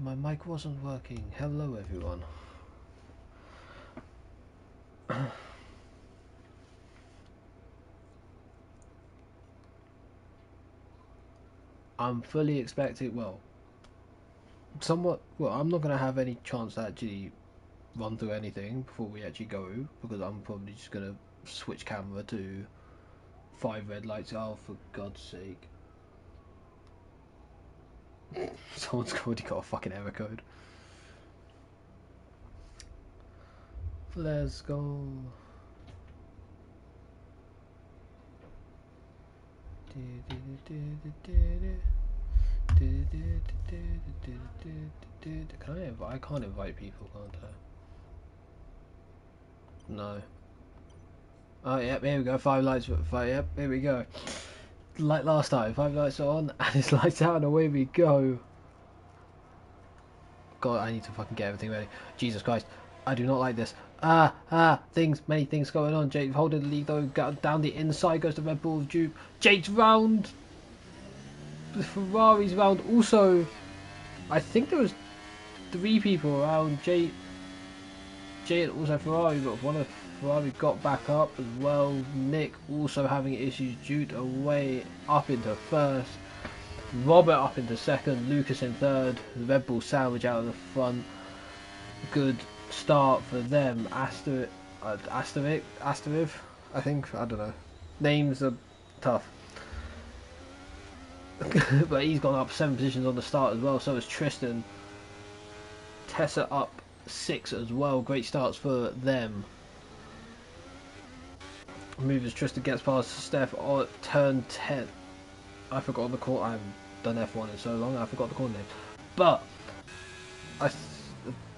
My mic wasn't working. Hello, everyone. I'm fully expecting, well, somewhat, well, I'm not going to have any chance to actually run through anything before we actually go, because I'm probably just going to switch camera to 5 red lights. Oh, for God's sake. Someone's already got a fucking error code. Let's go. Can I invite? I can't invite people, can't I? No. Oh, yep, here we go. 5 lights. 5, yep, here we go. Like last time, 5 lights are on, and it's lights out, and away we go. God, I need to fucking get everything ready. Jesus Christ, I do not like this. Many things going on. Jake holding the lead though. Down the inside goes the Red Bull of Dupe. Jake's round. The Ferrari's round. Also, I think there was 3 people around Jake and also Ferrari, but one of Ferrari got back up as well. Nick also having issues. Jude away up into first. Robert up into second. Lucas in third. The Red Bull sandwich out of the front. Good start for them. Asteriv, I think. I don't know. Names are tough. But he's gone up 7 positions on the start as well. So is Tristan. Tessa up 6 as well. Great starts for them. Move as Tristan gets past Steph on turn 10. I forgot the call. I haven't done F1 in so long. I forgot the call name. But I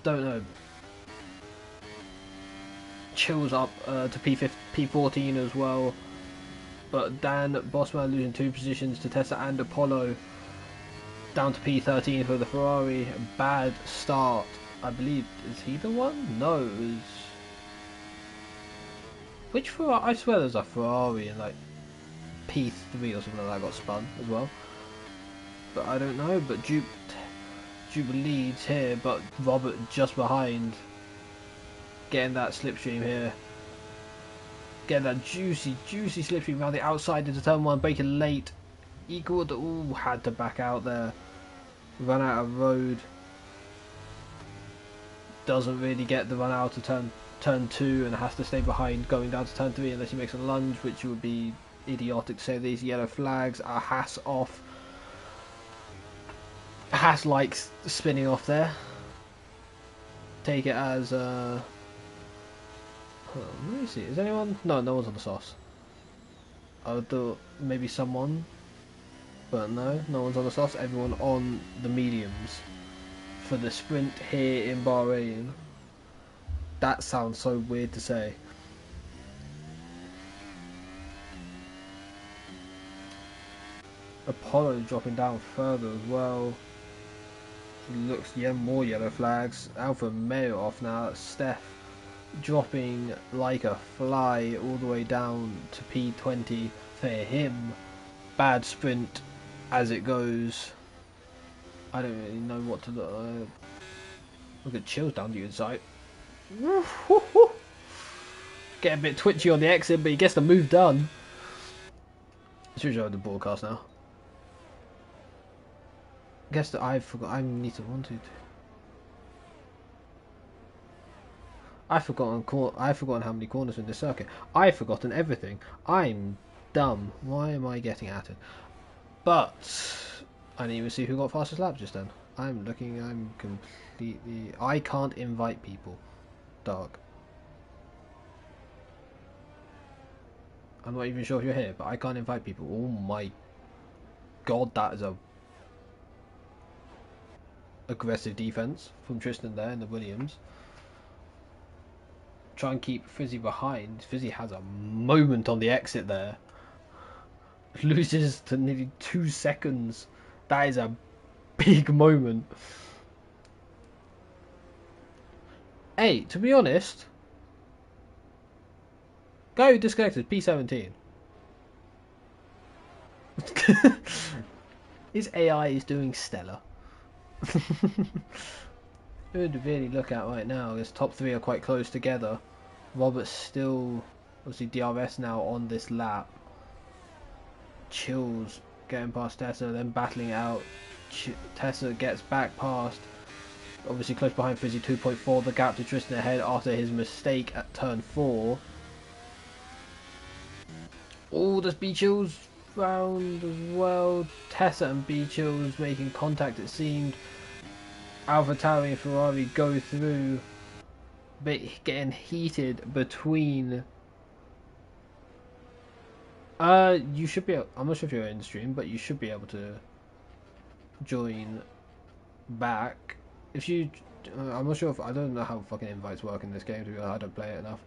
don't know. Chills up to P14 as well. But Dan Bossman losing 2 positions to Tessa and Apollo. Down to P13 for the Ferrari. Bad start. I believe, is he the one? No, it was... Which Ferrari? I swear there's a Ferrari in like P3 or something like that got spun as well. But I don't know. But Dupe leads here, but Robert just behind. Getting that slipstream here. Getting that juicy slipstream around the outside into turn 1. Breaking late. Equal to... Ooh, had to back out there. Run out of road. Doesn't really get the run out of turn 2 and has to stay behind going down to turn 3 unless he makes a lunge, which would be idiotic to say. These yellow flags are Haas off. Haas likes spinning off there. Take it as let me see, is anyone? No one's on the sauce. I would thought maybe someone, but no one's on the sauce. Everyone on the mediums for the sprint here in Bahrain. That sounds so weird to say. Apollo dropping down further as well. Looks, yeah, more yellow flags. Alpha Romeo off now. Steph dropping like a fly all the way down to P20 for him. Bad sprint as it goes. I don't really know what to look. Look at Chills down the inside. Get a bit twitchy on the exit, but he gets the move done. Should show the broadcast now. Guess that I forgot. I need to want to. I've forgotten how many corners in this circuit. I've forgotten everything. I'm dumb. Why am I getting at it? But I didn't even see who got fastest lap just then. I'm completely... I can't invite people. Dark. I'm not even sure if you're here, but I can't invite people. Oh my god, that is a aggressive defense from Tristan there in the Williams. Try and keep Fizzy behind. Fizzy has a moment on the exit there. Loses to nearly 2 seconds. That is a big moment. Hey, to be honest, guy who disconnected P17. His AI is doing stellar. Good really look at right now. His top three are quite close together. Robert's still obviously DRS now on this lap. Chills getting past Tessa, then battling it out. Tessa gets back past. Obviously close behind Frizzy 2.4. The gap to Tristan ahead after his mistake at turn 4. Oh, does B Chills round as well? Tessa and B Chills making contact, it seemed. AlphaTauri and Ferrari go through, but getting heated between. You should be. I'm not sure if you're in the stream, but you should be able to join back. If you, I'm not sure if I don't know how fucking invites work in this game. To be honest, I don't play it enough.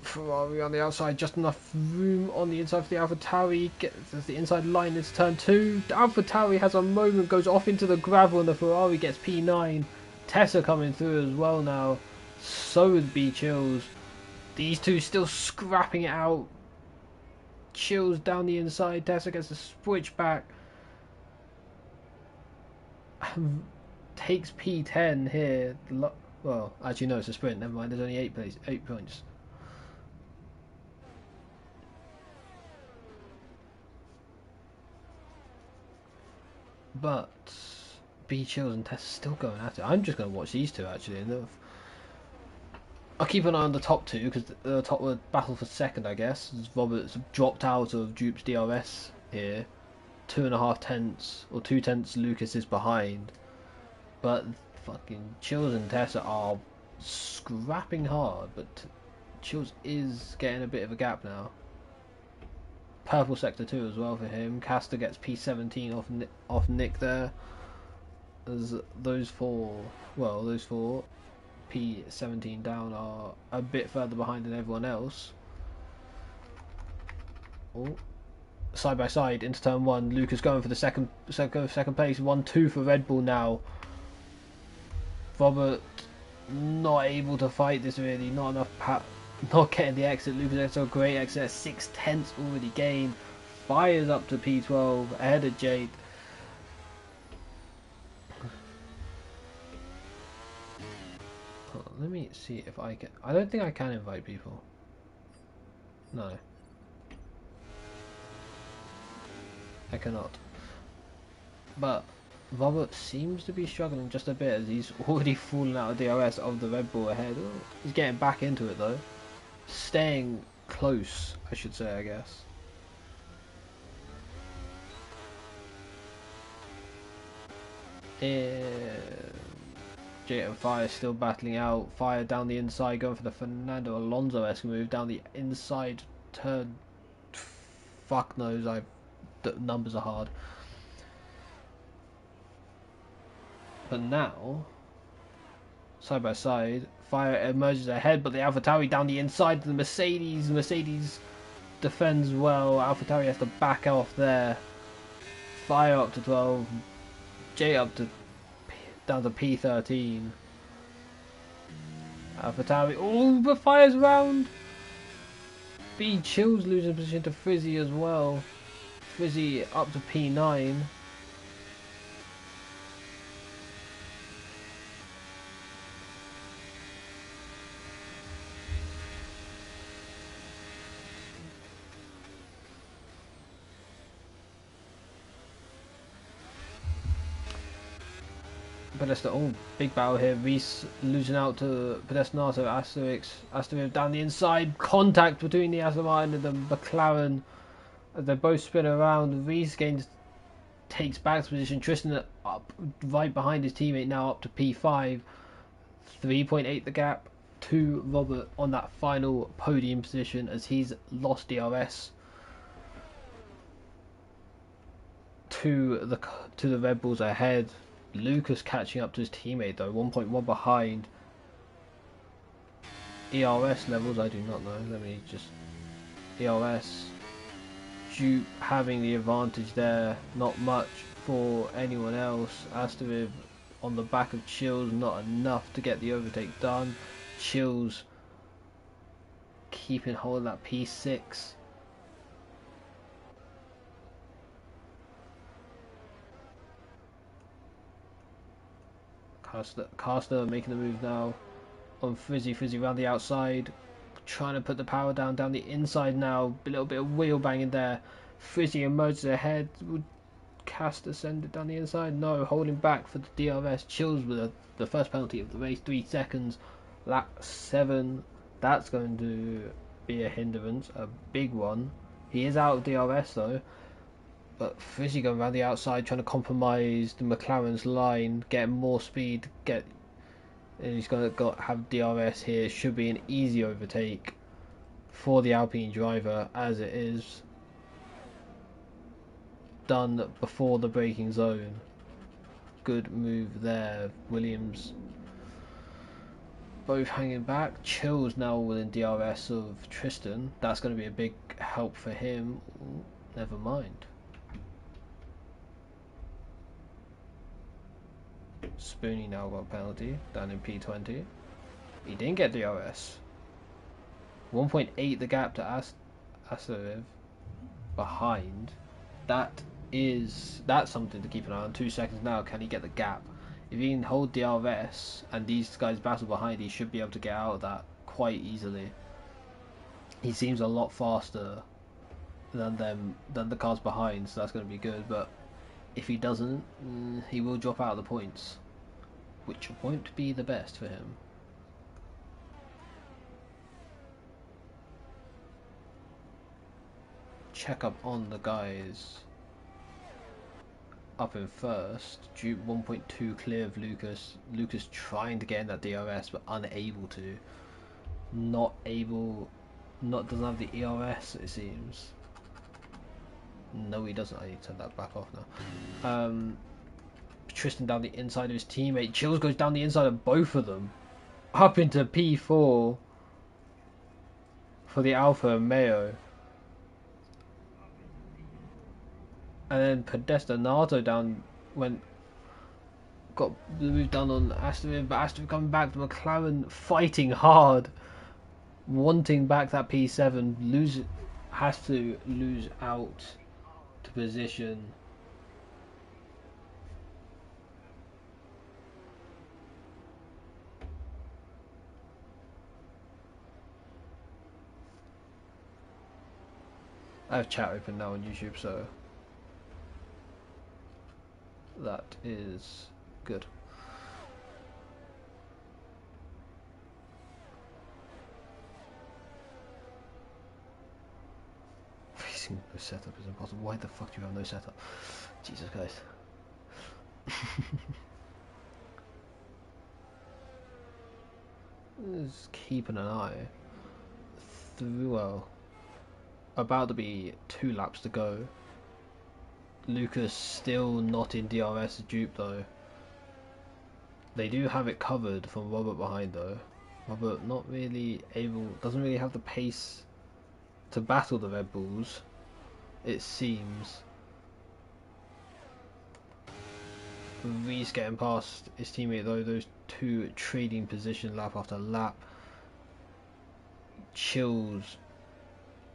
Ferrari on the outside, just enough room on the inside for the AlphaTauri. Gets the inside line into turn 2. The AlphaTauri has a moment, goes off into the gravel, and the Ferrari gets P9. Tessa coming through as well now. So is B Chills. These two still scrapping it out. Chills down the inside. Tessa gets a switch back. Takes P10 here. Well, actually no, it's a sprint. Never mind. There's only 8 points. But B Chills and Tessa still going at it. I'm just going to watch these two actually. And I'll keep an eye on the top two because the top will battle for second, I guess. Robert's dropped out of Dupe's DRS here. 2.5 tenths or 2 tenths Lucas is behind. But fucking Chills and Tessa are scrapping hard. But Chills is getting a bit of a gap now. Purple sector 2 as well for him. Castor gets P17 off Nick there. As those four P17 down are a bit further behind than everyone else. Oh, side by side into turn 1. Lucas going for the second place. 1-2 for Red Bull now. Robert not able to fight this really. Not enough. Not getting the exit. Lucas gets a great exit. 6 tenths already gained. Fires up to P12 ahead of Jade. Let me see if I can. I don't think I can invite people. No. I cannot. But Robert seems to be struggling just a bit as he's already fallen out of DRS of the Red Bull ahead. Oh, he's getting back into it though. Staying close, I should say, I guess. Jay and Fire still battling out. Fire down the inside, going for the Fernando Alonso-esque move down the inside turn. Fuck knows, the numbers are hard. But now, side by side, Fire emerges ahead, but the AlphaTauri down the inside. The Mercedes defends well. AlphaTauri has to back off there. Fire up to 12. Jay up to down to P13. AlphaTauri. Oh, but Fire's round. B Chills losing position to Frizzy as well. Frizzy up to P9. Pedesta, oh, big battle here. Reese losing out to Pedestinato. Asterix down the inside. Contact between the Aston Martin and the McLaren. As they both spin around. Reese takes back position. Tristan up right behind his teammate now up to P5. 3.8 the gap to Robert on that final podium position as he's lost DRS to the Red Bulls ahead. Lucas catching up to his teammate though, 1.1 behind. ERS levels, I do not know. Let me just ERS. Dupe having the advantage there, not much for anyone else. Astaviv on the back of Chills, not enough to get the overtake done. Chills keeping hold of that P6. Caster making the move now on Frizzy. Frizzy around the outside, trying to put the power down the inside now. A little bit of wheel banging there. Frizzy emerges ahead. Would Caster send it down the inside? No, holding back for the DRS. Chills with the first penalty of the race. 3 seconds. Lap 7. That's going to be a hindrance, a big one. He is out of DRS though. But Frizzy going around the outside, trying to compromise the McLaren's line, get more speed, and he's going to have DRS here. Should be an easy overtake for the Alpine driver, as it is done before the braking zone. Good move there, Williams. Both hanging back. Chills now within DRS of Tristan. That's going to be a big help for him. Ooh, never mind. Spoonie now got a penalty down in P20. He didn't get DRS. 1.8 the gap to Asarev behind. That's something to keep an eye on. 2 seconds now. Can he get the gap? If he can hold DRS and these guys battle behind, he should be able to get out of that quite easily. He seems a lot faster than the cars behind, so that's going to be good. But if he doesn't, he will drop out of the points, which won't be the best for him. Check up on the guys up in first. Duke 1.2 clear of Lucas. Lucas trying to get in that DRS but unable to. Doesn't have the ERS, it seems. No, he doesn't. I need to turn that back off now. Tristan down the inside of his teammate. Chills goes down the inside of both of them. Up into P4 for the Alfa and Mayo. And then Podestanato got the move done on Aston, but Aston coming back. The McLaren fighting hard, wanting back that P7. Has to lose out to position. I have chat open now on YouTube, so that is good. Facing no setup is impossible. Why the fuck do you have no setup? Jesus Christ. Just keeping an eye through. About to be 2 laps to go. Lucas still not in DRS dupe though. They do have it covered from Robert behind though. Robert not really doesn't really have the pace to battle the Red Bulls, it seems. Reese getting past his teammate though, those two trading position lap after lap. Chills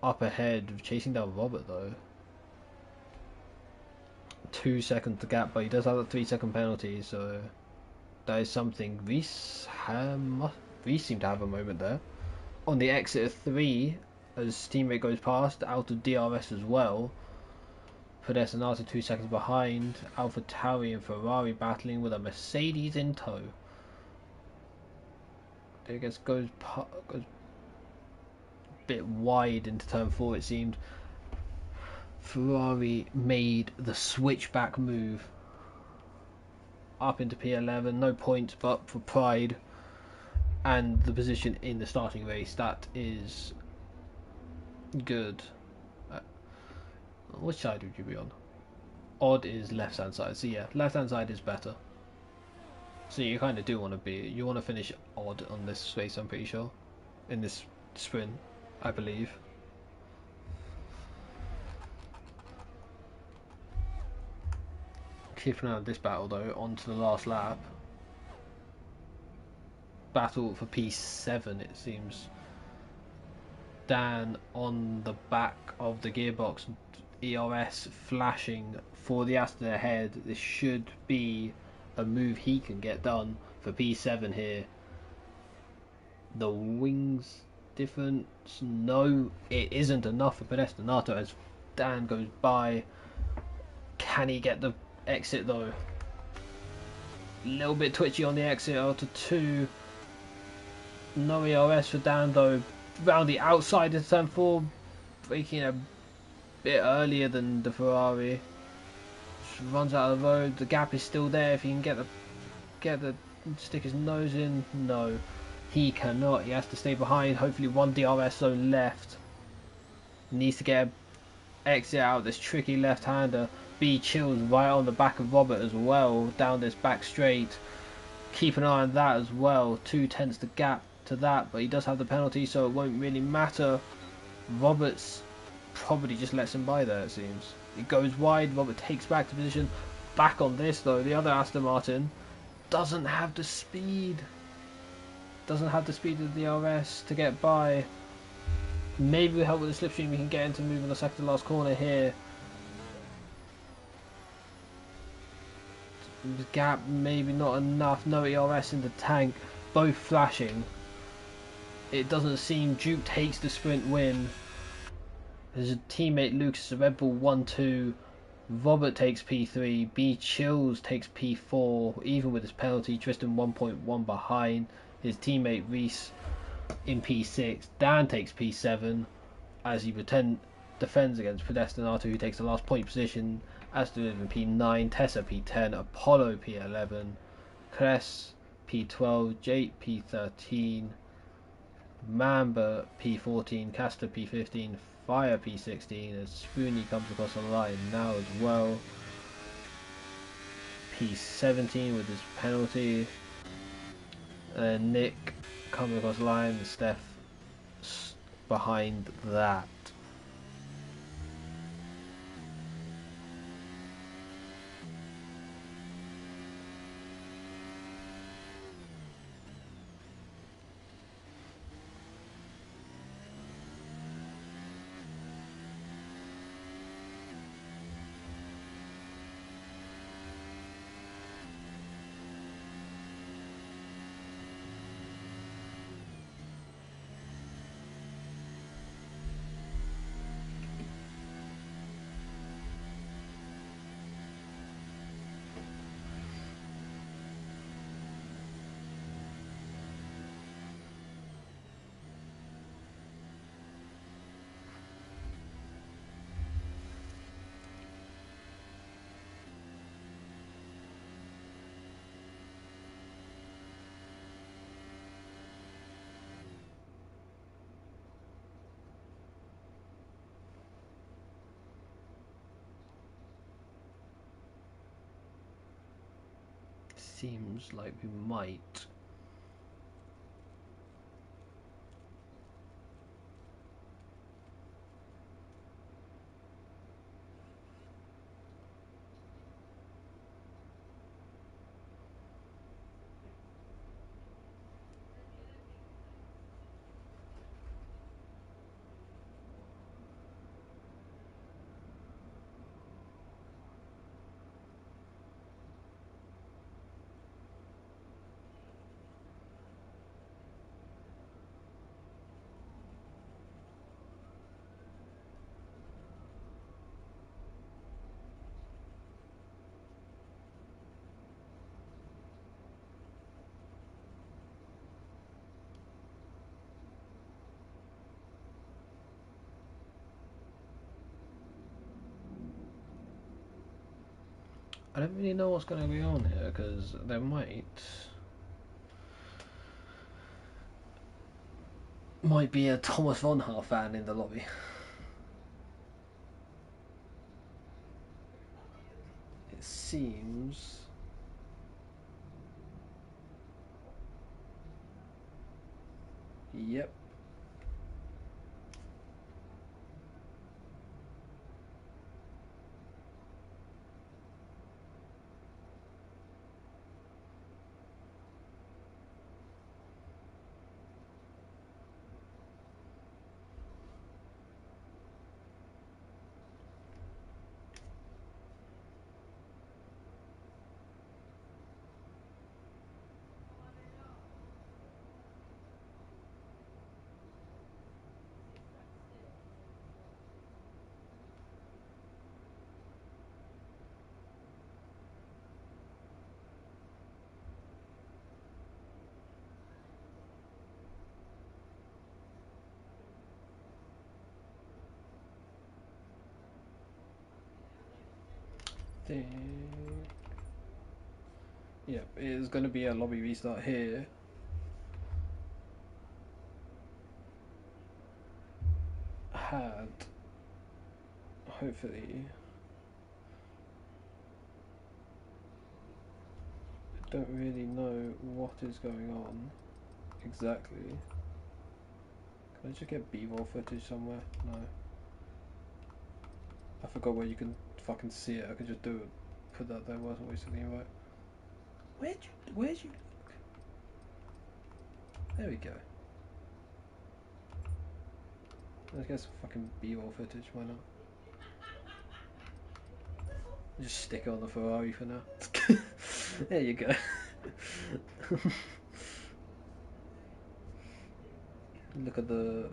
up ahead, chasing down Robert though. 2 seconds to gap, but he does have a 3 second penalty, so that is something. Reese seemed to have a moment there. On the exit of 3, as his teammate goes past, out of DRS as well. Podestanato 2 seconds behind. AlphaTauri and Ferrari battling with a Mercedes in tow. I guess goes a bit wide into turn 4 it seemed. Ferrari made the switchback move up into P11, no points but for pride and the position in the starting race. That is good. Which side would you be on? Odd is left hand side, so yeah, left hand side is better. So you kind of do want to finish odd on this race, I'm pretty sure, in this sprint, I believe. Keeping out of this battle though, on to the last lap. Battle for P7 it seems. Dan on the back of the gearbox, ERS flashing for the Aston ahead. This should be a move he can get done for P7 here. The wings difference, no, it isn't enough for Pedestinato as Dan goes by. Can he get the exit though? A little bit twitchy on the exit after 2. No ERS for Dan though. Round the outside of turn 4, braking a bit earlier than the Ferrari. Just runs out of the road. The gap is still there if he can get the stick his nose in. No, he cannot. He has to stay behind. Hopefully one DRS zone left. Needs to get an exit out this tricky left-hander. B chills right on the back of Robert as well down this back straight. Keep an eye on that as well. 2/10 the gap to that, but he does have the penalty, so it won't really matter. Roberts probably just lets him by there, it seems. It goes wide. Robert takes back to position. Back on this though, the other Aston Martin doesn't have the speed. Doesn't have the speed of the RS to get by. Maybe with help with the slipstream we can get into moving the second to last corner here. The gap maybe not enough. No ERS in the tank. Both flashing. It doesn't seem Duke takes the sprint win. His teammate Lucas a Red Bull 1-2. Robert takes P3. B Chills takes P4. Even with his penalty, Tristan 1.1 behind. His teammate Reese in P6. Dan takes P7 as he defends against Predestinato, who takes the last point position. Aston in P9, Tessa P10, Apollo P11, Cress P12, Jake P13, Mamba P14, Castor P15, Fire P16 as Spoonie comes across the line now as well. P17 with his penalty. And Nick comes across the line, and Steph behind that. Seems like we might. I don't really know what's going to be on here because there might be a Thomas Von Haar fan in the lobby. It seems. Yep. think, yeah, it is going to be a lobby restart here. Had, hopefully, I don't really know what is going on exactly. Can I just get B-roll footage somewhere? No. I forgot where you can fucking see it. I could just do it. Put that there. Wasn't wasting the invite. Where'd you look? There we go. Let's get some fucking B-roll footage. Why not? Just stick it on the Ferrari for now. There you go. Look at the.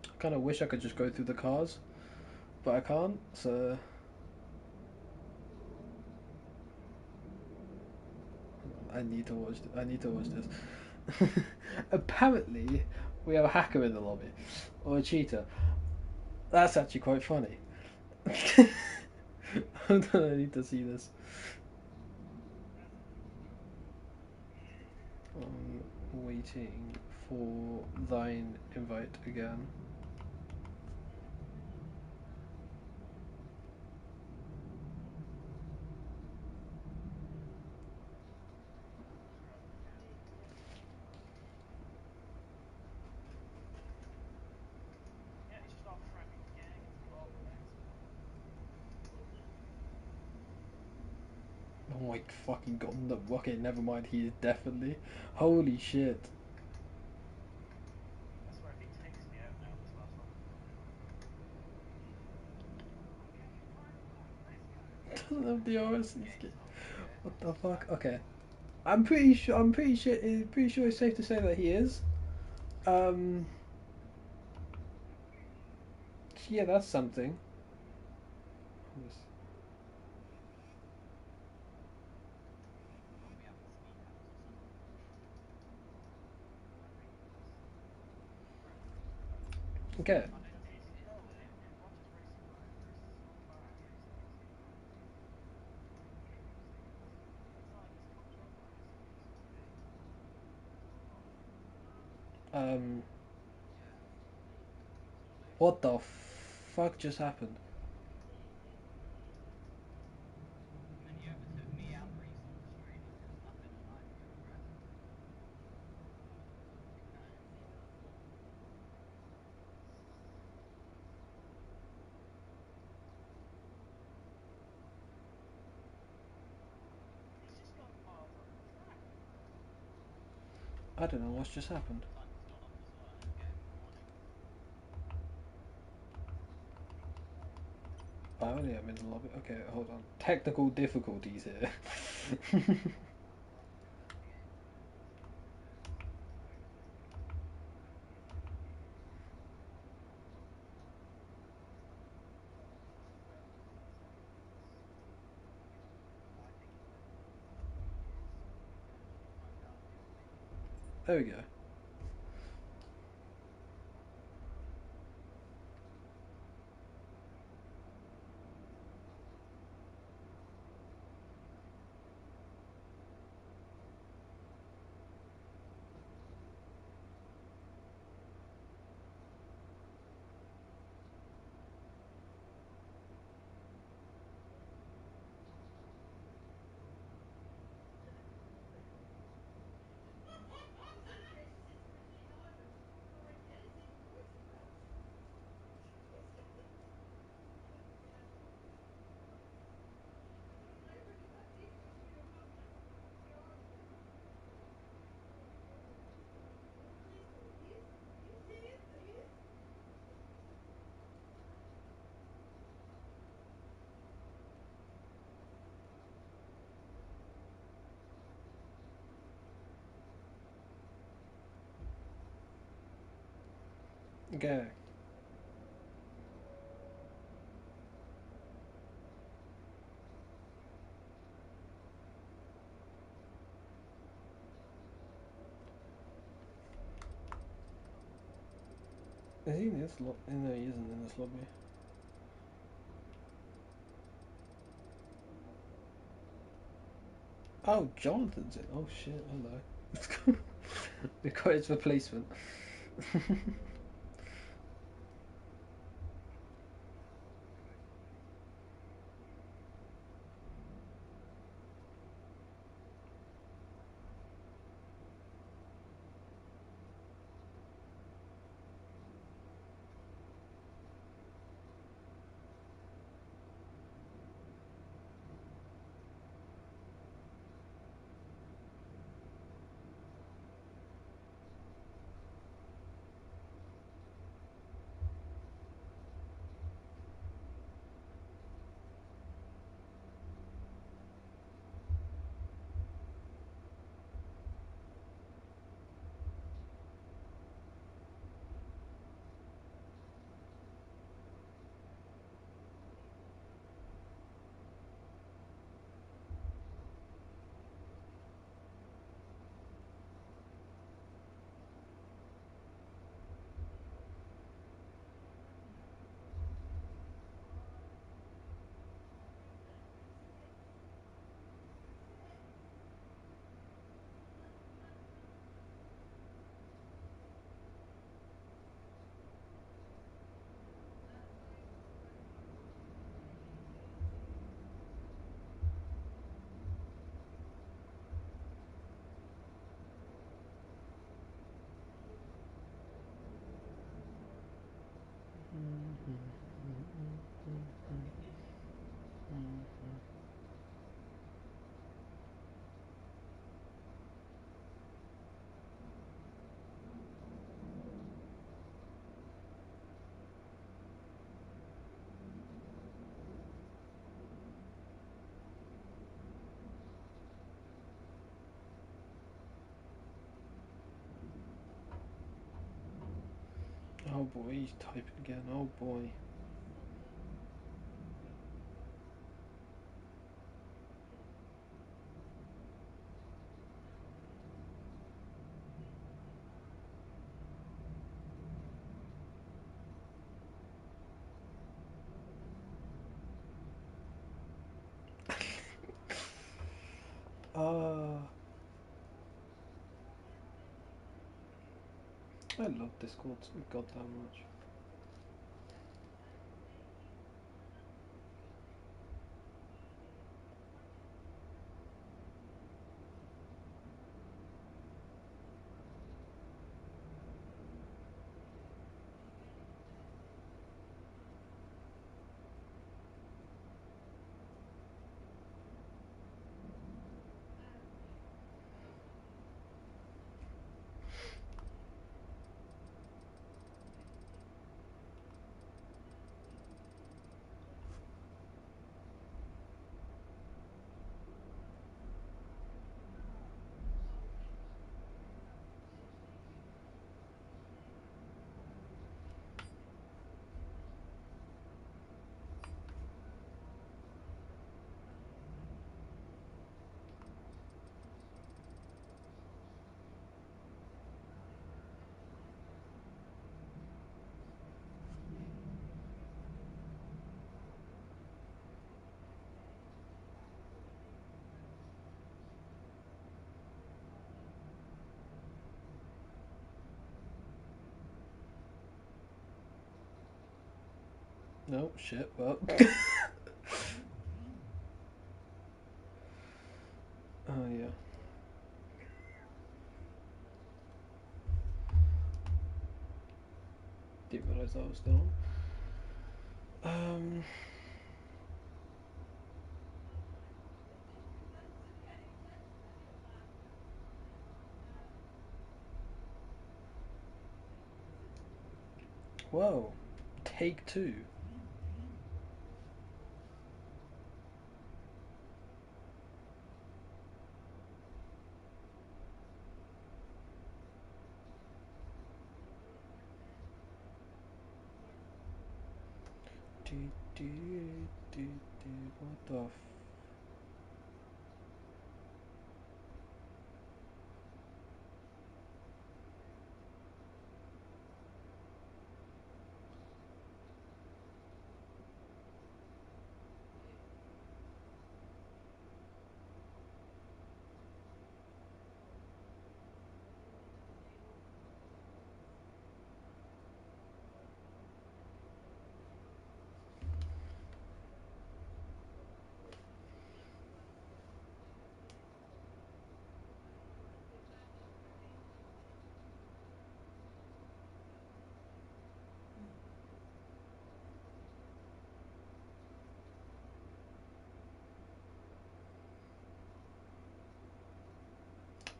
I kind of wish I could just go through the cars, but I can't. So I need to watch. I need to watch this. Apparently, we have a hacker in the lobby, or a cheater. That's actually quite funny. Hold on, I need to see this. Waiting for thine invite again. Oh my fucking god, no, okay, never mind, he is definitely. Holy shit. Doesn't have the RSC skin. What the fuck? Okay. Pretty sure it's safe to say that he is. Um, yeah, that's something. Okay. Um, what the fuck just happened? I don't know what's just happened. Oh, yeah, I'm in the lobby. Okay, hold on. Technical difficulties here. There we go. Okay. Is he in this lobby? No, he isn't in this lobby. Oh, Jonathan's in. Oh shit, hello. We got his replacement. Oh boy, he's typing again. Oh boy. Uh, I love Discord so goddamn much. No, shit, well. Oh yeah. Didn't realise that was still on. Whoa. Take two. Do, do, do, do, what the f...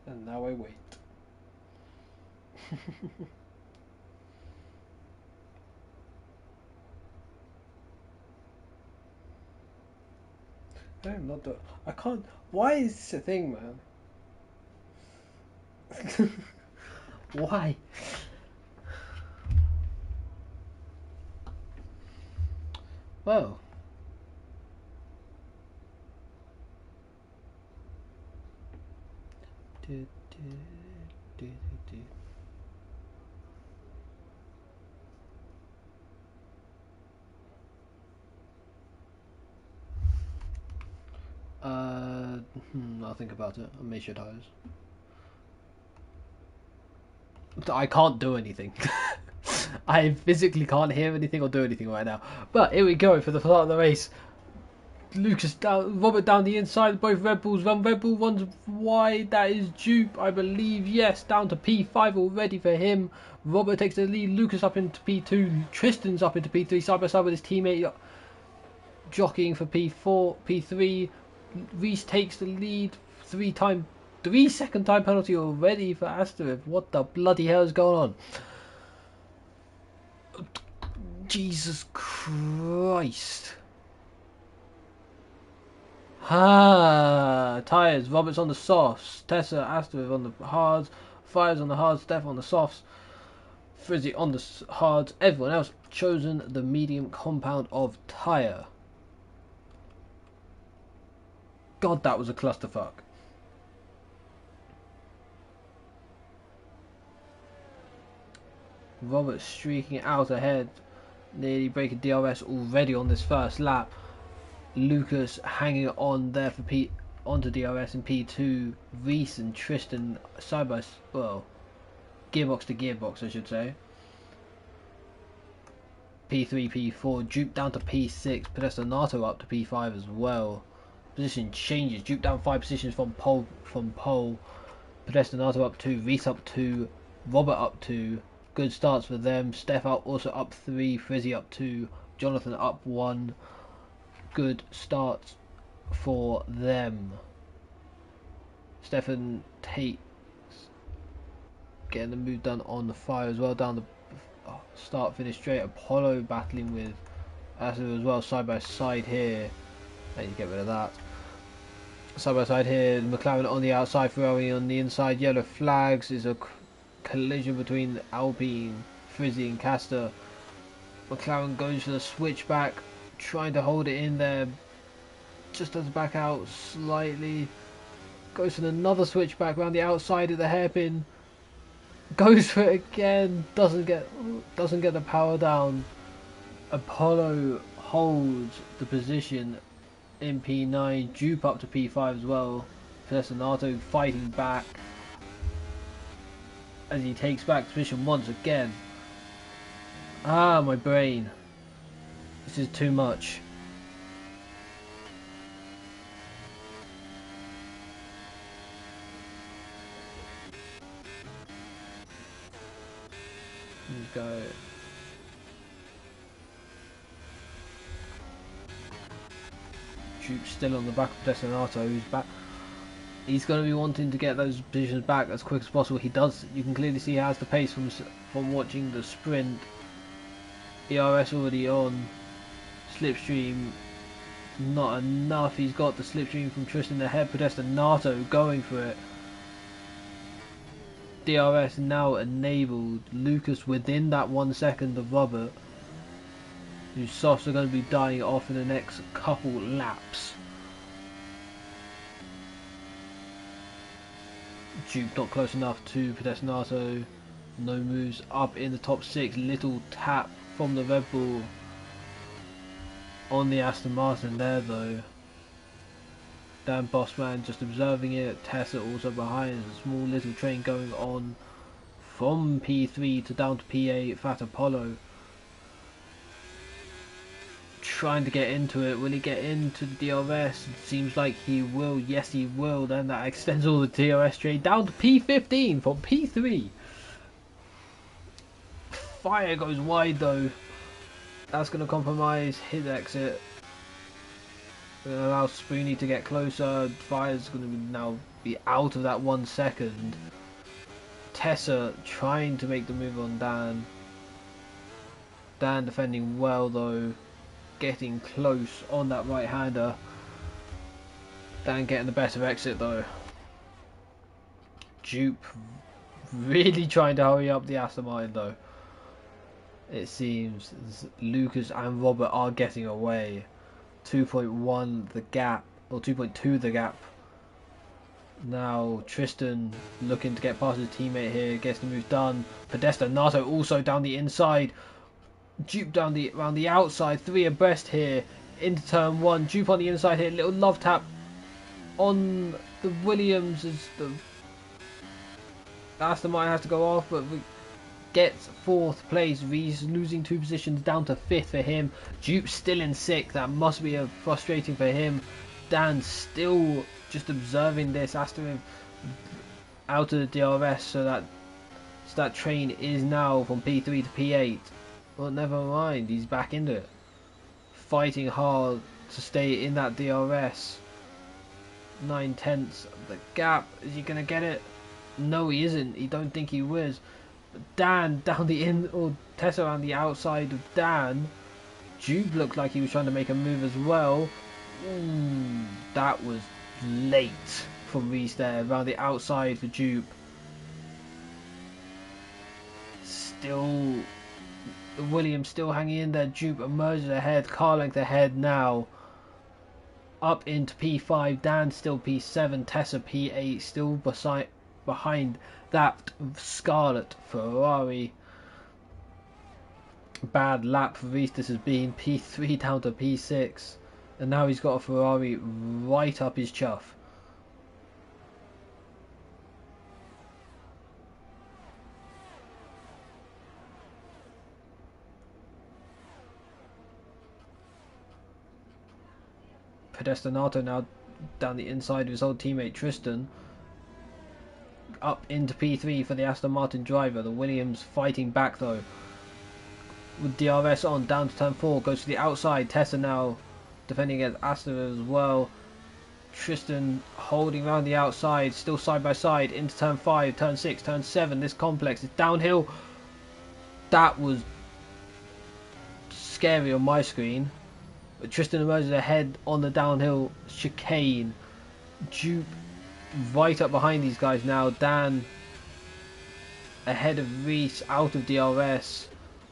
And now I wait. I'm not the. I can't. Why is this a thing, man? Why? Well. Do, do, do, do, do. I'll think about it. I'll make sure tires. I can't do anything. I physically can't hear anything or do anything right now. But here we go for the start of the race. Lucas down, Robert down the inside. Both Red Bulls run. Red Bull runs wide. That is Dupe, I believe. Yes, down to P5 already for him. Robert takes the lead. Lucas up into P2. Tristan's up into P3 side by side with his teammate jockeying for P4, P3. Reese takes the lead. 3-second time penalty already for Asterev. What the bloody hell is going on? Jesus Christ. Tyres. Roberts on the softs. Tessa, Asterev on the hards. Fires on the hards. Steph on the softs. Frizzy on the hards. Everyone else chosen the medium compound of tyre. God, that was a clusterfuck. Robert streaking out ahead, nearly breaking DRS already on this first lap. Lucas hanging on there for onto DRS in P2. Reese and Tristan side by gearbox to gearbox, I should say. P3, P4. Dupe down to P6. Pedestanato up to P5 as well. Position changes. Dupe down 5 positions from pole. Pedestanato up 2. Reese up 2. Robert up 2. Good starts for them. Steph also up 3. Frizzy up 2. Jonathan up 1. Good starts for them. Stefan takes getting the move done on the fire as well. Down the start finish straight. Apollo battling with Asu as well, side by side here. I need to get rid of that. Side by side here. McLaren on the outside, Ferrari on the inside. Yellow flags. Is a collision between Alpine, Frizzy and Castor. McLaren goes for the switchback, trying to hold it in there, just does back out slightly, goes for another switchback around the outside of the hairpin, goes for it again, doesn't get the power down. Apollo holds the position in P9, Dupe up to P5 as well. Pedestanato fighting back as he takes back position once again. My brain. This is too much. Let's go. Dupe's still on the back of Destinato, who's back. He's going to be wanting to get those positions back as quick as possible. He does. You can clearly see he has the pace from watching the sprint. ERS already on. Slipstream not enough. He's got the slipstream from Tristan ahead. Pedestanato going for it. DRS now enabled. Lucas within that 1 second of Robert, whose softs are going to be dying off in the next couple laps. Duke not close enough to Pedestanato. No moves up in the top 6. Little tap from the Red Bull on the Aston Martin there though. Dan Bossman just observing it. Tessa also behind. There's a small little train going on from P3 to down to P8. Fat Apollo trying to get into it. Will he get into the DRS? It seems like he will. Yes, he will. Then that extends all the DRS train down to P15 from P3. Fire goes wide though. That's going to compromise his exit. Gonna allow Spoonie to get closer. Fire's gonna now be out of that 1 second. Tessa trying to make the move on Dan. Dan defending well though, getting close on that right hander. Dan getting the better exit though. Jupe really trying to hurry up the Aston Martin though. It seems Lucas and Robert are getting away. 2.1 the gap, or 2.2 the gap. Now Tristan looking to get past his teammate here, gets the move done. Podesta Nato also down the inside. Jupe down around the outside, 3 abreast here into turn 1. Jupe on the inside here, little love tap on the Williams as the Aston Martin has to go off, but gets 4th place. He's losing 2 positions down to 5th for him. Jupe still in 6th. That must be frustrating for him. Dan still just observing this. Aston out of the DRS, so that train is now from P3 to P8. Well, never mind. He's back into it, fighting hard to stay in that DRS. 9/10 the gap. Is he gonna get it? No, he isn't. He don't think he was. Dan down the in, or Tessa on the outside of Dan. Jude looked like he was trying to make a move as well. That was late from Reese there, around the outside for Jupe. Still, Williams still hanging in there. Jupe emerges ahead, car length ahead now. Up into P5, Dan still P7, Tessa P8, still behind that Scarlet Ferrari. Bad lap for Reese this has been. P3 down to P6, and now he's got a Ferrari right up his chuff. Pedestanato now down the inside of his old teammate Tristan. Up into P3 for the Aston Martin driver. The Williams fighting back though. With DRS on, down to turn 4, goes to the outside. Tessa now defending against Aston as well. Tristan holding around the outside, still side by side, into turn 5, turn 6, turn 7. This complex is downhill. That was scary on my screen. But Tristan emerges ahead on the downhill chicane. Jupe right up behind these guys now. Dan ahead of Reese, out of DRS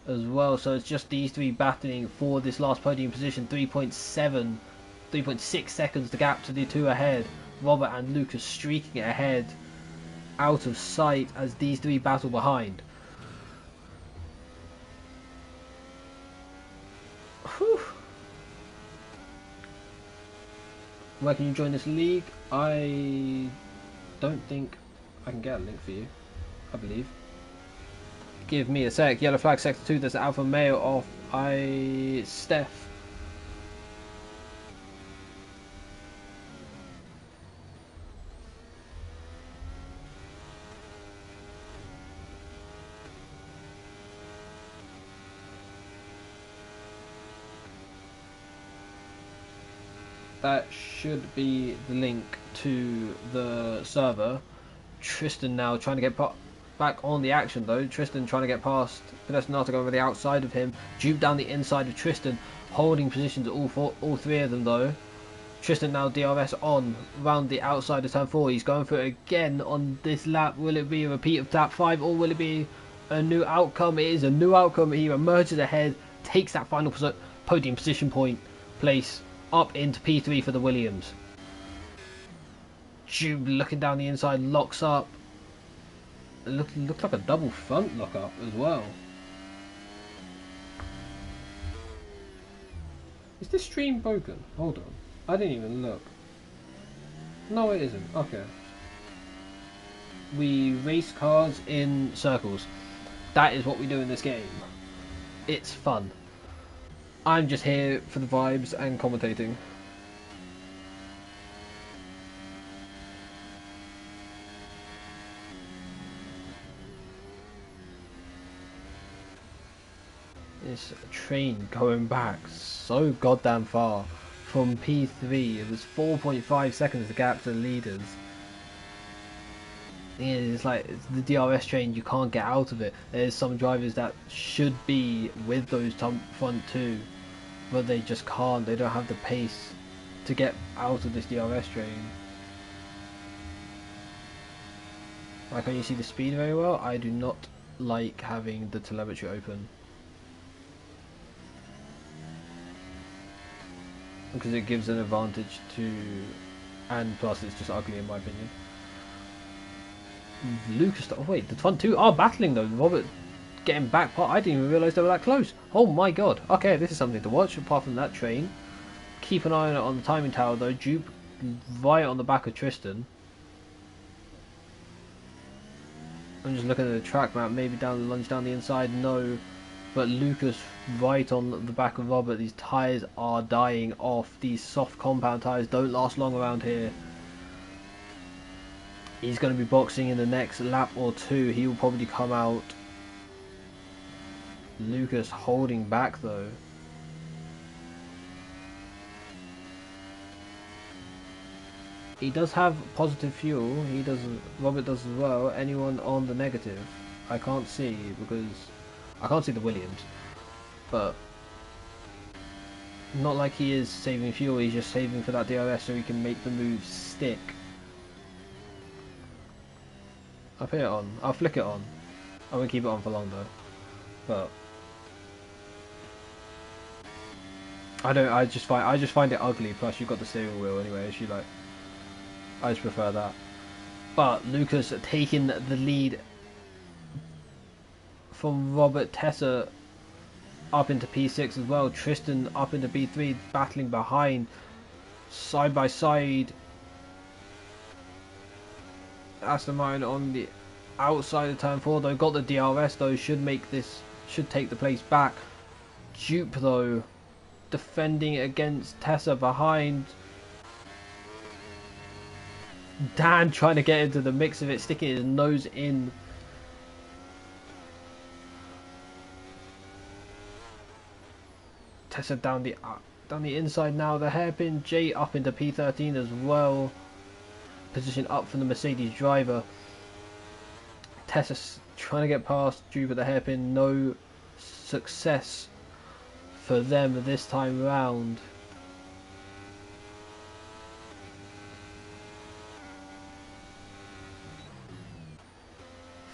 as well. So it's just these 3 battling for this last podium position. 3.6 seconds the gap to the 2 ahead. Robert and Lucas streaking ahead, out of sight as these 3 battle behind. Whew. Where can you join this league? I don't think I can get a link for you, I believe. Give me a sec. Yellow flag sector 2, there's Alpha Male off Steph. That should be the link to the server. Tristan now trying to get back on the action though. Tristan trying to get past Pedestanato over the outside of him. Jupe down the inside of Tristan, holding positions all 3 of them though. Tristan now DRS on round the outside of turn 4. He's going for it again on this lap. Will it be a repeat of lap 5 or will it be a new outcome? It is a new outcome. He emerges ahead, takes that final podium position place. Up into P3 for the Williams. Jude looking down the inside, locks up. It looks like a double front lock up as well. Is this stream broken? Hold on. I didn't even look. No, it isn't. Okay. We race cars in circles. That is what we do in this game. It's fun. I'm just here for the vibes and commentating. This train going back so goddamn far from P3. It was 4.5 seconds the gap to the leaders. Yeah, it's like it's the DRS train, you can't get out of it. There's some drivers that should be with those front two, but they just can't. They don't have the pace to get out of this DRS train. Like, can you see the speed very well? I do not like having the telemetry open, because it gives an advantage to, and plus it's just ugly in my opinion. Lucas, oh wait, the front two are battling though. Robert getting back part. I didn't even realise they were that close. Oh my god. Okay, this is something to watch. Apart from that train, keep an eye on it on the timing tower though. Dupe right on the back of Tristan. I'm just looking at the track map. Maybe down the lunge down the inside. No, but Lucas right on the back of Robert. These tyres are dying off. These soft compound tyres don't last long around here. He's going to be boxing in the next lap or two. He will probably come out. Lucas holding back though. He does have positive fuel. He does. Robert does as well. Anyone on the negative? I can't see because I can't see the Williams. But not like he is saving fuel. He's just saving for that DRS so he can make the move stick. I'll put it on. I'll flick it on. I won't keep it on for long though. But I don't. I just find it ugly. Plus you've got the steering wheel anyway. As you like. I just prefer that. But Lucas taking the lead from Robert. Tessa up into P6 as well. Tristan up into P3, battling behind, side by side. Aston Martin on the outside of turn 4 though, got the DRS though, should take the place back. Dupe though, defending against Tessa behind. Dan trying to get into the mix of it, sticking his nose in. Tessa down the inside now, the hairpin. Jay up into P13 as well. Position up from the Mercedes driver. Tessa trying to get past Dupe with the hairpin. No success for them this time round.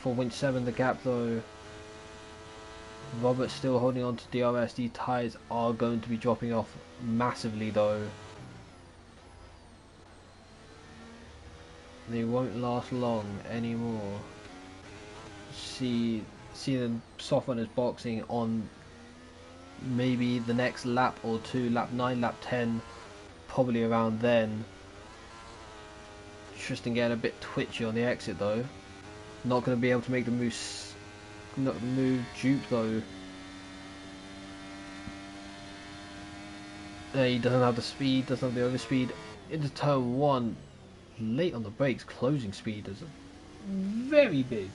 For winch 7 the gap though. Robert still holding on to DRS. These tyres are going to be dropping off massively though. They won't last long anymore. See them soften as boxing on maybe the next lap or two, lap 9, lap 10, probably around then. Tristan getting a bit twitchy on the exit though. Not going to be able to make the move. Dupe though. He doesn't have the speed, doesn't have the overspeed. Into turn 1. Late on the brakes, closing speed is very big.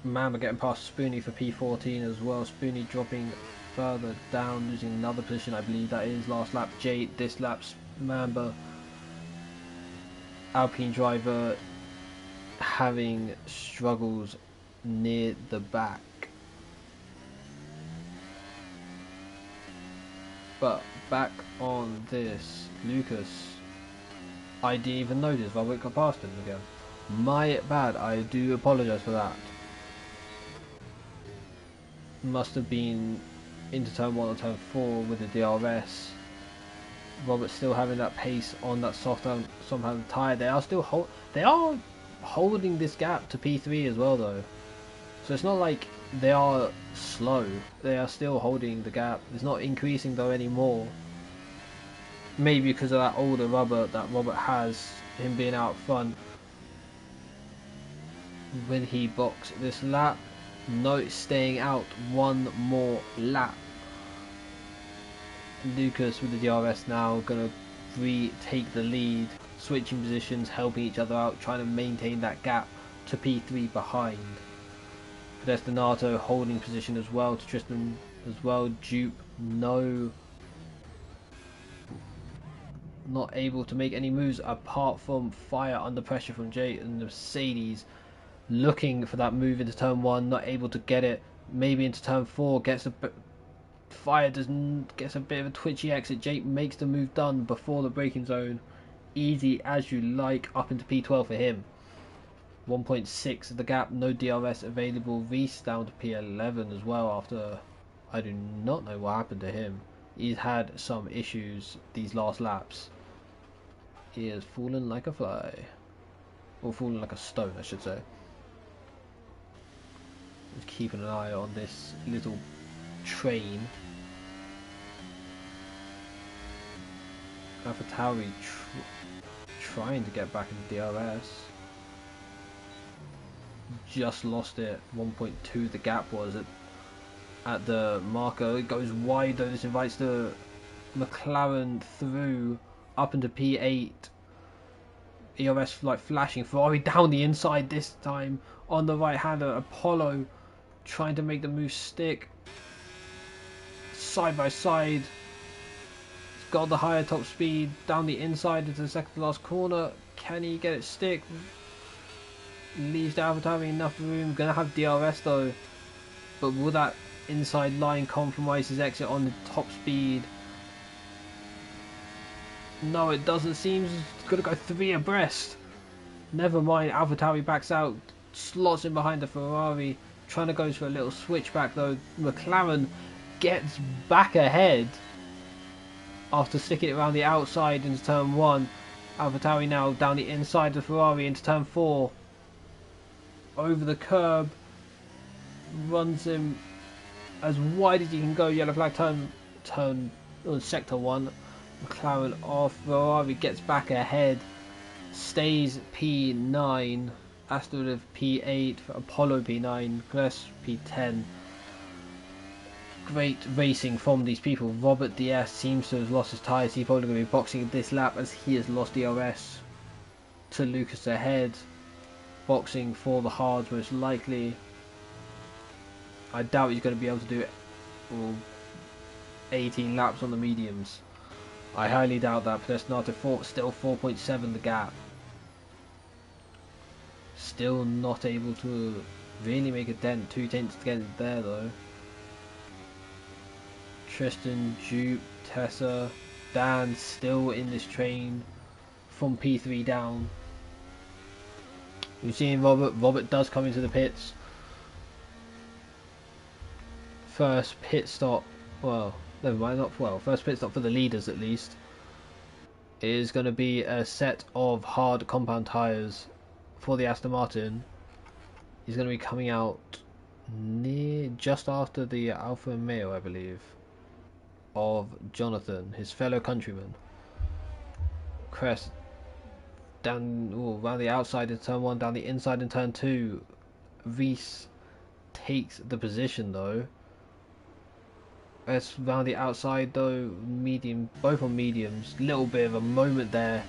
Mamba getting past Spoonie for P14 as well. Spoonie dropping further down, losing another position. I believe that is last lap. Jay this lap's Mamba. Alpine driver having struggles near the back, but back on this Lucas, I didn't even notice Robert got past him again. My bad, I do apologise for that. Must have been into turn 1 or turn 4 with the DRS. Robert still having that pace on that somehow tyre. They are still holding this gap to P3 as well though. So it's not like they are slow, they are still holding the gap. It's not increasing though anymore. Maybe because of that older rubber that Robert has, him being out front. Will he box this lap? No, it's staying out one more lap. Lucas with the DRS now going to retake the lead. switching positions, helping each other out, trying to maintain that gap to P3 behind. Destinato holding position as well to Tristan as well. Dupe not able to make any moves apart from fire under pressure from Jay and the Mercedes, looking for that move into turn 1, not able to get it. Maybe into turn 4, gets a bit of a twitchy exit. Jake makes the move done before the braking zone. Easy as you like up into P12 for him. 1.6 of the gap, no DRS available. Reese down to P11 as well after I do not know what happened to him. He's had some issues these last laps. He has fallen like a fly. Or fallen like a stone, I should say. Just keeping an eye on this little train. AlphaTauri trying to get back into DRS. Just lost it. 1.2 the gap was at the marker. It goes wide though. This invites the McLaren through up into P8. ERS like flashing. Ferrari down the inside this time on the right hander. Apollo trying to make the move stick. Side by side. He's got the higher top speed down the inside into the second to last corner. Can he get it stick? Leaves the AlphaTauri enough room. Gonna have DRS though, but will that inside line compromise his exit on the top speed? No, it doesn't. Seems it's gonna go 3 abreast. Never mind. AlphaTauri backs out, slots in behind the Ferrari, trying to go for a little switchback though. McLaren gets back ahead after sticking it around the outside into turn 1. AlphaTauri now down the inside of Ferrari into turn 4. Over the curb, runs him as wide as he can go. Yellow flag turn on sector 1. McLaren off. Ferrari gets back ahead, stays P9. Aston P8 for Apollo P9. Glass P10. Great racing from these people. Robert Diaz seems to have lost his tyres. He's probably going to be boxing this lap as he has lost DRS to Lucas ahead. Boxing for the hards most likely. I doubt he's going to be able to do it 18 laps on the mediums. I highly doubt that. Pedestinato still 4.7 the gap. Still not able to really make a dent. 2 tenths to get there though. Tristan, Jupe, Tessa, Dan still in this train from P3 down. We've seen Robert does come into the pits. First pit stop, well, never mind, first pit stop for the leaders at least, is going to be a set of hard compound tyres for the Aston Martin. He's going to be coming out just after the Alfa Romeo, I believe, of Jonathan, his fellow countryman. Crest down around the outside in turn 1, down the inside in turn 2. Reese takes the position though. It's round the outside though, medium, both on mediums. Little bit of a moment there.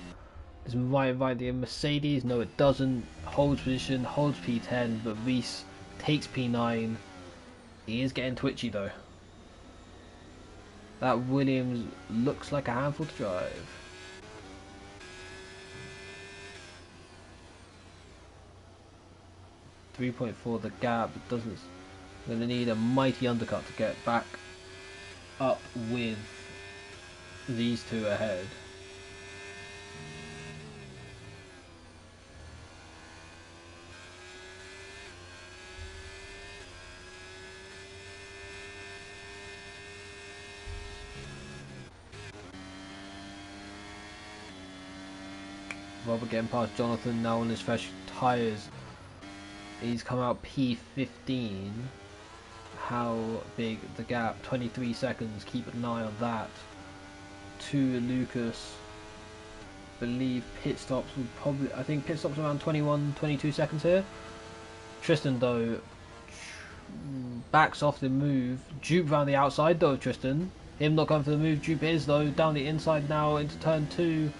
This might invite the Mercedes. No, it doesn't. Holds position, holds P10, but Reese takes P9. He is getting twitchy though. That Williams looks like a handful to drive. .4 the gap. It doesn't. Going to need a mighty undercut to get back up with these two ahead. Robert getting past Jonathan now on his fresh tyres. He's come out P15. How big the gap? 23 seconds. Keep an eye on that. To Lucas. Believe pit stops would probably. I think pit stops around 21, 22 seconds here. Tristan though backs off the move. Jupe round the outside though. Tristan. Him not going for the move. Jupe is though down the inside now into turn 2.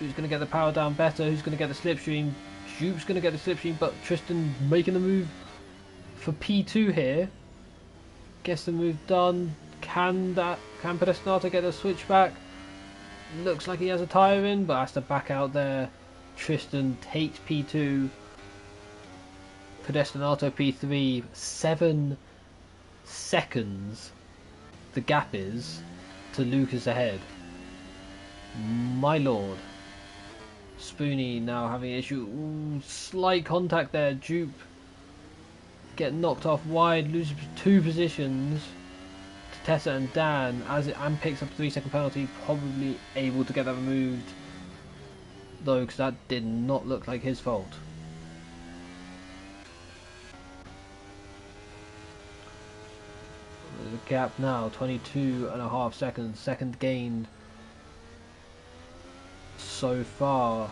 Who's going to get the power down better? Who's going to get the slipstream? Jupe's going to get the slipstream, but Tristan making the move for P2 here. Gets the move done. Can Pedestinato get the switchback? Looks like he has a tyre in, but has to back out there. Tristan takes P2. Pedestinato P3. 7 seconds the gap is to Lucas ahead. My lord. Spoonie now having an issue. Ooh, slight contact there. Jupe get knocked off wide, loses 2 positions to Tessa and Dan and picks up a 3-second penalty. Probably able to get that removed though, because that did not look like his fault. The gap now 22.5 seconds. Second gained so far.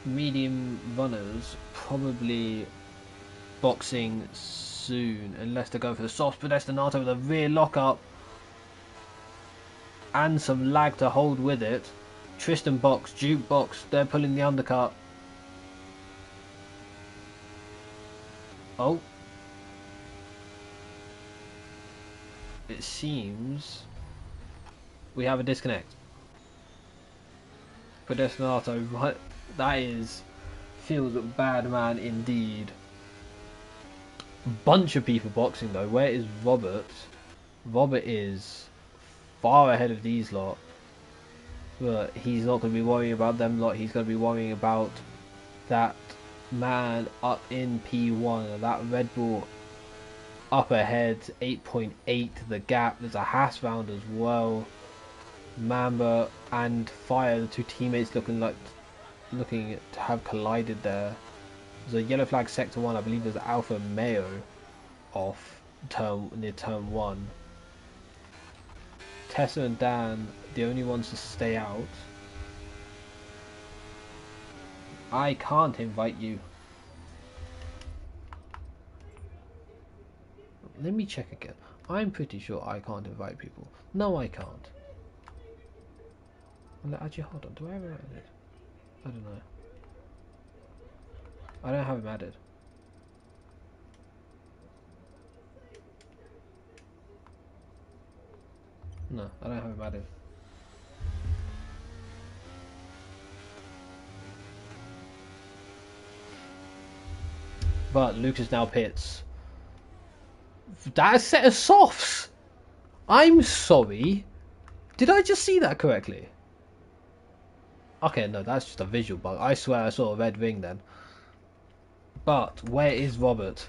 Medium runners probably boxing soon, unless they're going for the soft. Pedestinato with a rear lock up and some lag to hold with it. Tristan box, Duke box, they're pulling the undercut. Oh, it seems we have a disconnect. Pedestinato, right? That feels bad man indeed. Bunch of people boxing though. Where is Robert? Robert is far ahead of these lot, but he's not going to be worrying about them lot. He's going to be worrying about that man up in P1. That Red Bull up ahead, 8.8 the gap. There's a Haas round as well. Mamba and Fire, the 2 teammates looking to have collided there. There's a yellow flag sector 1. I believe there's Alpha Mayo off near turn 1. Tessa and Dan, the only ones to stay out. I can't invite you. Let me check again. I'm pretty sure I can't invite people. No, I can't. Actually, hold on. Do I have it added? I don't know. I don't have him added. No, I don't have him added. But Lucas now pits. That a set of softs! I'm sorry. Did I just see that correctly? Okay, no, that's just a visual bug. I swear I saw a red ring then. But where is Robert?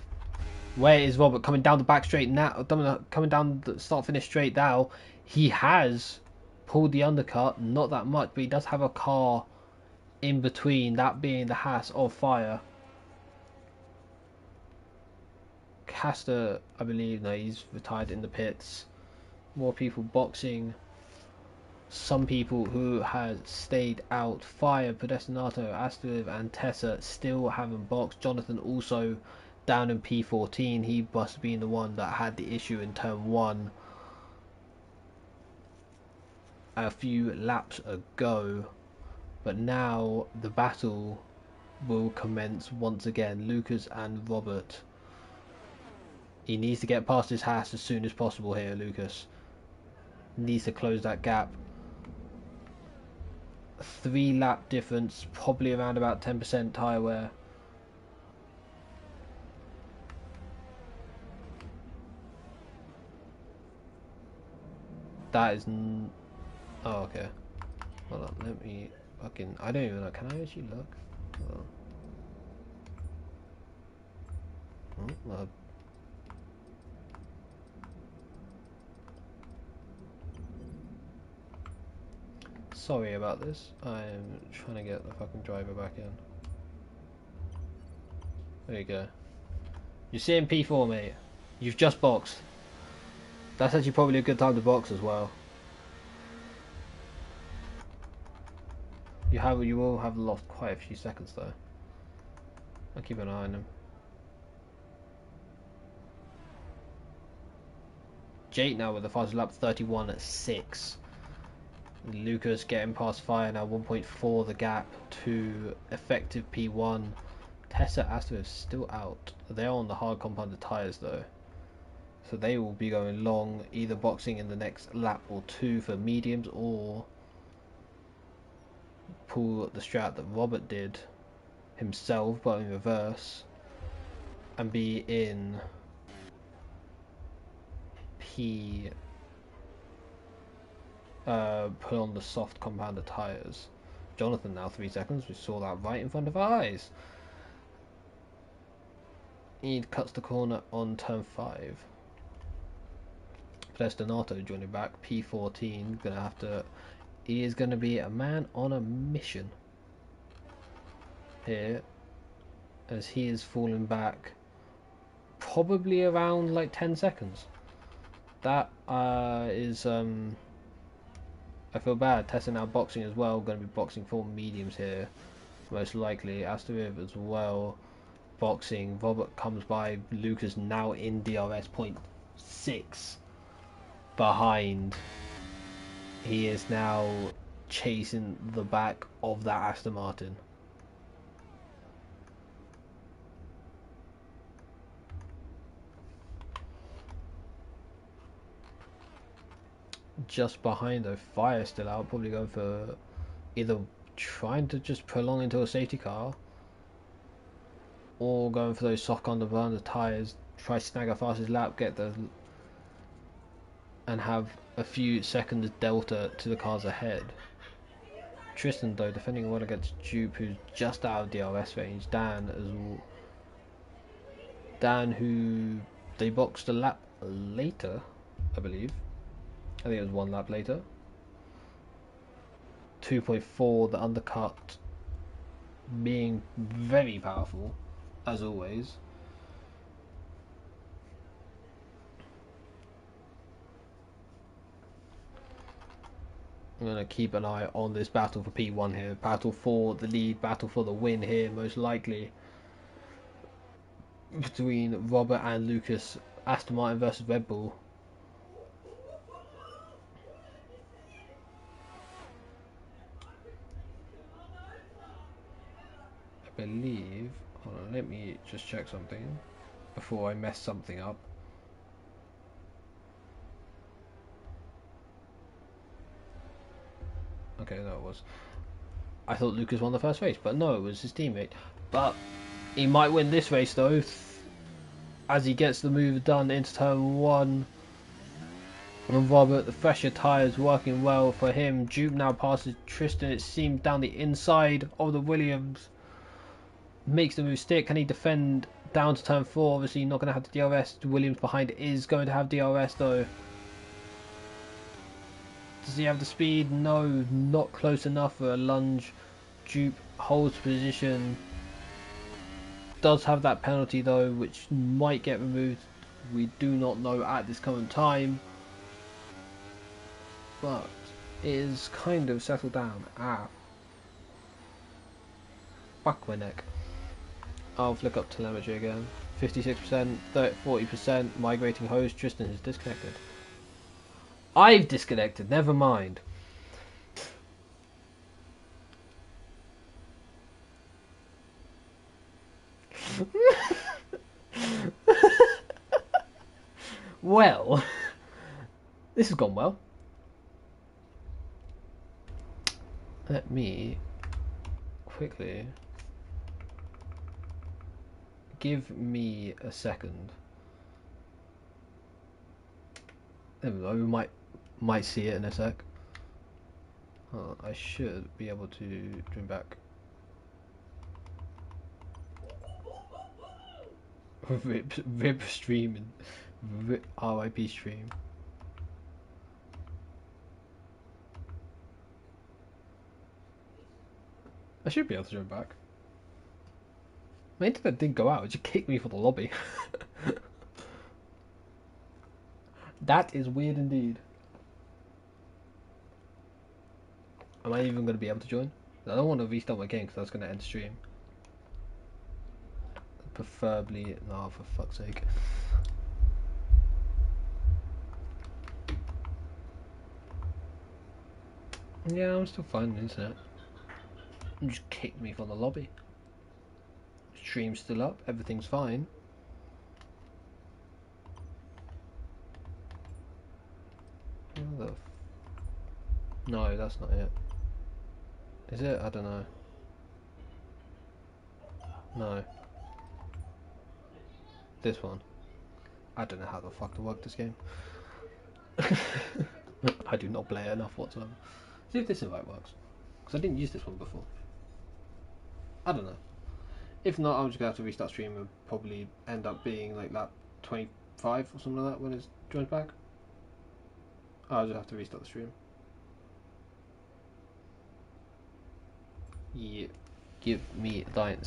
Where is Robert coming down the back straight now? Coming down the start finish straight now. He has pulled the undercut, not that much, but he does have a car in between, that being the Haas of Fire. Caster, I believe, no, he's retired in the pits. More people boxing. Some people who had stayed out. Fire, Pedestinato, Astrid and Tessa still haven't boxed. Jonathan also down in P14. He must have been the one that had the issue in turn 1 a few laps ago. But now the battle will commence once again. Lucas and Robert. He needs to get past his Haas as soon as possible here, Lucas. Needs to close that gap. 3 lap difference, probably around about 10% tyre wear. That is oh, okay. Hold on, let me fucking, I don't even know, can I actually look? Oh, well. Sorry about this. I'm trying to get the fucking driver back in. There you go. You're seeing P4, mate. You've just boxed. That's actually probably a good time to box as well. You will have lost quite a few seconds though. I'll keep an eye on him. Jake now with the fastest lap, 31.6. Lucas getting past fire now, 1.4 the gap to effective P1. Tessa Astor is still out. They're on the hard compounded tyres though. So they will be going long, either boxing in the next lap or two for mediums, or pull the strat that Robert did himself but in reverse and be in P, put on the soft compounded tyres. Jonathan now 3 seconds, we saw that right in front of our eyes. He cuts the corner on turn 5. Donato joining back, P14, gonna have to, he is gonna be a man on a mission here, as he is falling back probably around like 10 seconds. That is I feel bad. Tessa now boxing as well, going to be boxing for mediums here most likely. Astariv as well boxing. Robert comes by. Lucas now in DRS 0.6 behind. He is now chasing the back of that Aston Martin. Just behind though, Fire still out, probably going for either trying to just prolong into a safety car or going for those soft underburner tyres, try to snag a fastest lap, get the and have a few seconds delta to the cars ahead. Tristan though defending well against Jupe, who's just out of DRS range. Dan as well. Dan, who they boxed a lap later, I believe. I think it was 1 lap later. 2.4, the undercut being very powerful, as always. I'm going to keep an eye on this battle for P1 here. Battle for the lead, battle for the win here, most likely. Between Robert and Lucas, Aston Martin versus Red Bull. I believe, hold on, let me just check something before I mess something up. Okay, no, it was. I thought Lucas won the first race, but no, it was his teammate. But he might win this race though, as he gets the move done into turn 1. And Robert, the fresher tyres working well for him. Jupe now passes Tristan, it seems, down the inside of the Williams. Makes the move stick. Can he defend down to turn 4? Obviously not going to have the DRS. Williams behind is going to have DRS though. Does he have the speed? No, not close enough for a lunge. Jupe holds position. Does have that penalty though, which might get removed. We do not know at this current time. But it is kind of settled down. Fuck my neck. I'll flick up telemetry again. 56%, 40%, migrating host. Tristan is disconnected. I've disconnected, never mind. Well, this has gone well. Let me quickly, give me a second. There we go, we might see it in a sec. I should be able to trim back. Rip stream and RIP stream. I should be able to trim back. My internet didn't go out, it just kicked me for the lobby. That is weird indeed. Am I even going to be able to join? I don't want to restart my game because that's going to end stream. Preferably, no, for fuck's sake. Yeah, I'm still finding the internet. You just kicked me from the lobby. Stream's still up, everything's fine. No, that's not it. Is it? I don't know. No. This one. I don't know how the fuck to work this game. I do not play it enough whatsoever. See if this invite works. Because I didn't use this one before. I don't know. If not, I'm just going to have to restart stream and probably end up being like lap 25 or something like that when it joins back. I'll just have to restart the stream. Yeah. Give me thine